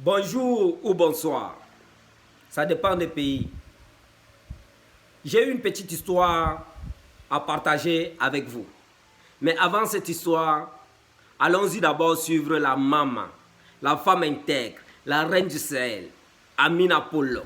Bonjour ou bonsoir, ça dépend des pays. J'ai une petite histoire à partager avec vous. Mais avant cette histoire, allons-y d'abord suivre la maman, la femme intègre, la reine du Sahel, Amina Polo.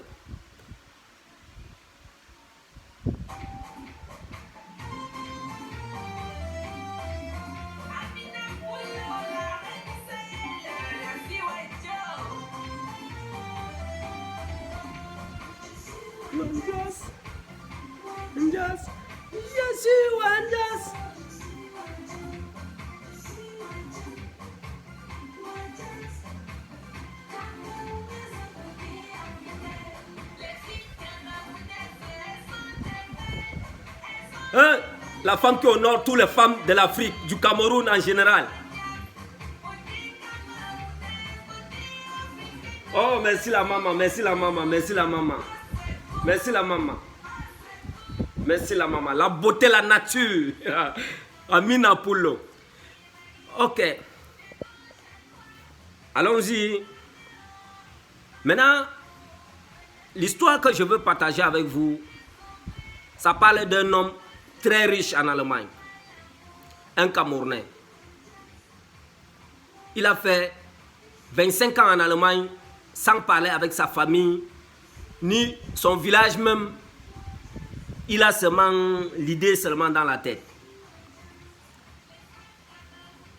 Hein? La femme qui honore toutes les femmes de l'Afrique, du Cameroun en général. Oh, merci la maman, merci la maman, merci la maman. Merci la maman. Merci la maman. La beauté, la nature. Amina Polo. Ok. Allons-y. Maintenant, l'histoire que je veux partager avec vous, ça parle d'un homme très riche en Allemagne. Un Camerounais. Il a fait 25 ans en Allemagne sans parler avec sa famille, ni son village même. Il a seulement l'idée seulement dans la tête.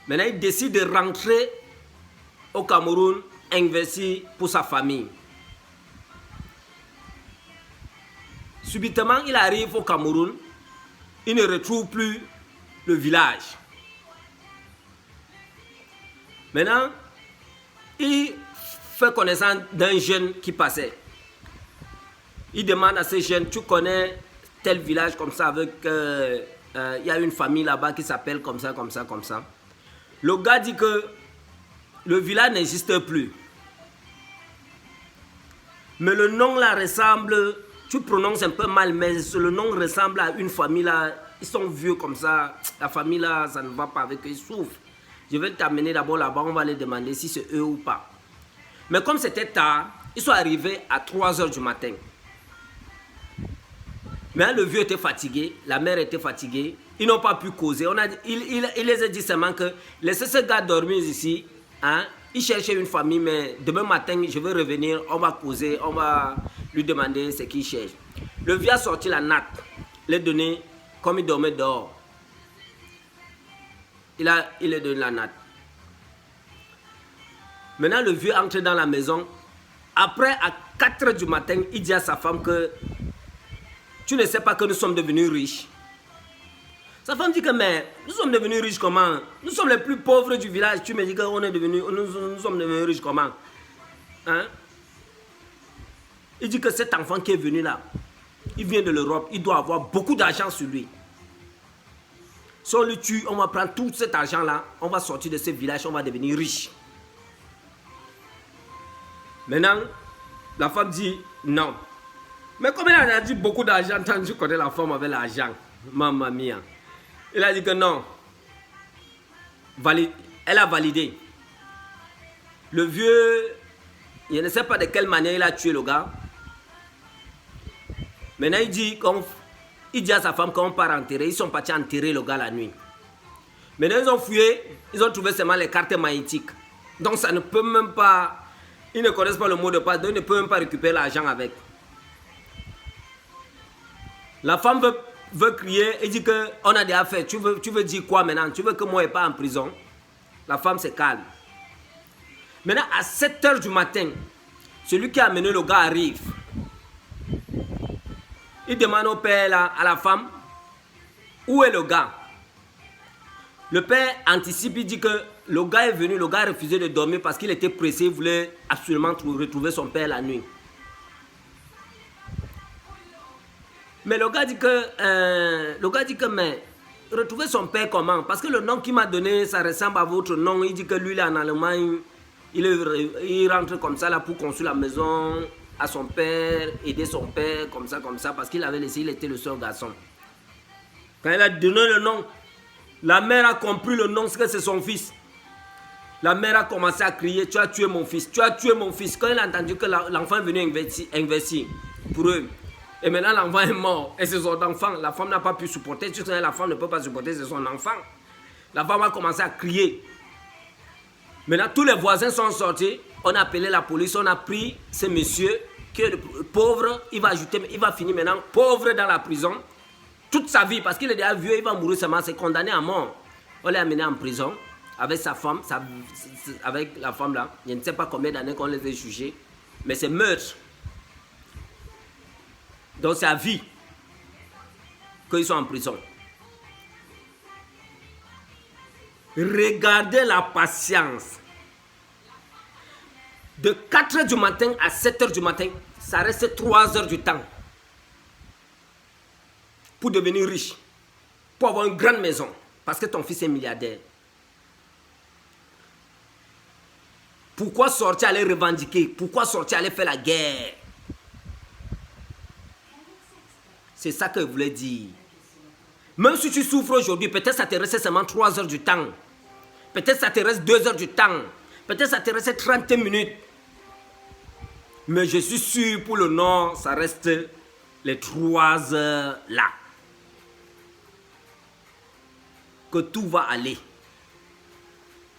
Maintenant, il décide de rentrer au Cameroun, investir pour sa famille. Subitement, il arrive au Cameroun, il ne retrouve plus le village. Maintenant, il fait connaissance d'un jeune qui passait. Il demande à ce jeune, tu connais tel village comme ça, avec il y a une famille là-bas qui s'appelle comme ça, comme ça, comme ça. Le gars dit que le village n'existe plus. Mais le nom là ressemble, tu prononces un peu mal, mais le nom ressemble à une famille là. Ils sont vieux comme ça. La famille là, ça ne va pas avec eux, ils souffrent. Je vais t'amener d'abord là-bas, on va les demander si c'est eux ou pas. Mais comme c'était tard, ils sont arrivés à 3 h du matin. Mais le vieux était fatigué, la mère était fatiguée, ils n'ont pas pu causer. Il les a dit seulement que laissez ce gars dormir ici. Hein? Il cherchait une famille, mais demain matin, je vais revenir, on va causer, on va lui demander ce qu'il cherche. Le vieux a sorti la natte, l'a donné comme il dormait dehors. Il a donné la natte. Maintenant, le vieux entre dans la maison. Après, à 4 h du matin, il dit à sa femme que tu ne sais pas que nous sommes devenus riches. Sa femme dit que mais nous sommes devenus riches comment? Nous sommes les plus pauvres du village. Tu me dis que nous sommes devenus riches comment? Hein? Il dit que cet enfant qui est venu là, il vient de l'Europe, il doit avoir beaucoup d'argent sur lui. Si on le tue, on va prendre tout cet argent là, on va sortir de ce village, on va devenir riche. Maintenant, la femme dit non. Mais comme elle a dit beaucoup d'argent, tant que je connais la femme avec l'argent, mamma mia. Il a dit que non. Elle a validé. Le vieux, je ne sais pas de quelle manière il a tué le gars. Maintenant, il dit à sa femme qu'on part enterrer. Ils sont partis enterrer le gars la nuit. Maintenant, ils ont fouillé, ils ont trouvé seulement les cartes magnétiques. Donc, ça ne peut même pas. Ils ne connaissent pas le mot de passe, donc ils ne peuvent même pas récupérer l'argent avec. La femme veut crier et dit qu'on a des affaires. Tu veux dire quoi maintenant? Tu veux que moi je ne sois pas en prison? La femme se calme. Maintenant, à 7 h du matin, celui qui a amené le gars arrive. Il demande au père, là, à la femme, où est le gars? Le père anticipe, il dit que le gars est venu, le gars a refusé de dormir parce qu'il était pressé, il voulait absolument retrouver son père la nuit. Mais le gars dit que, mais retrouver son père comment? Parce que le nom qu'il m'a donné, ça ressemble à votre nom. Il dit que lui, il est en Allemagne, il rentre comme ça là pour construire la maison à son père, aider son père, comme ça, parce qu'il avait laissé, il était le seul garçon. Quand il a donné le nom, la mère a compris le nom, c'est que c'est son fils. La mère a commencé à crier, tu as tué mon fils, tu as tué mon fils. Quand elle a entendu que l'enfant est venu investir pour eux, et maintenant l'enfant est mort, et c'est son enfant, la femme n'a pas pu supporter, tu sais, la femme ne peut pas supporter, c'est son enfant. La femme a commencé à crier. Maintenant, tous les voisins sont sortis, on a appelé la police, on a pris ce monsieur, qui est pauvre, il va finir maintenant pauvre dans la prison, toute sa vie, parce qu'il est déjà vieux, il va mourir seulement, c'est condamné à mort. On l'a amené en prison. Avec sa femme, avec la femme là, je ne sais pas combien d'années qu'on les a jugés, mais c'est meurtre. Donc c'est à vie qu'ils sont en prison. Regardez la patience. De 4 h du matin à 7 h du matin, ça reste 3 h du temps pour devenir riche, pour avoir une grande maison, parce que ton fils est milliardaire. Pourquoi sortir aller revendiquer? Pourquoi sortir aller faire la guerre? C'est ça que je voulais dire. Même si tu souffres aujourd'hui, peut-être ça te reste seulement 3 h du temps. Peut-être ça te reste 2 h du temps. Peut-être ça te reste 30 minutes. Mais je suis sûr pour le Nord, ça reste les 3 h là. Que tout va aller.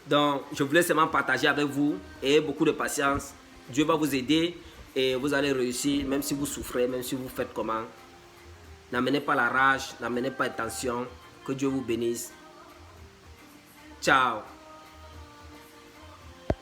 Donc, je voulais seulement partager avec vous et beaucoup de patience. Dieu va vous aider et vous allez réussir, même si vous souffrez, même si vous faites comment. N'amenez pas la rage, n'amenez pas la tension. Que Dieu vous bénisse. Ciao.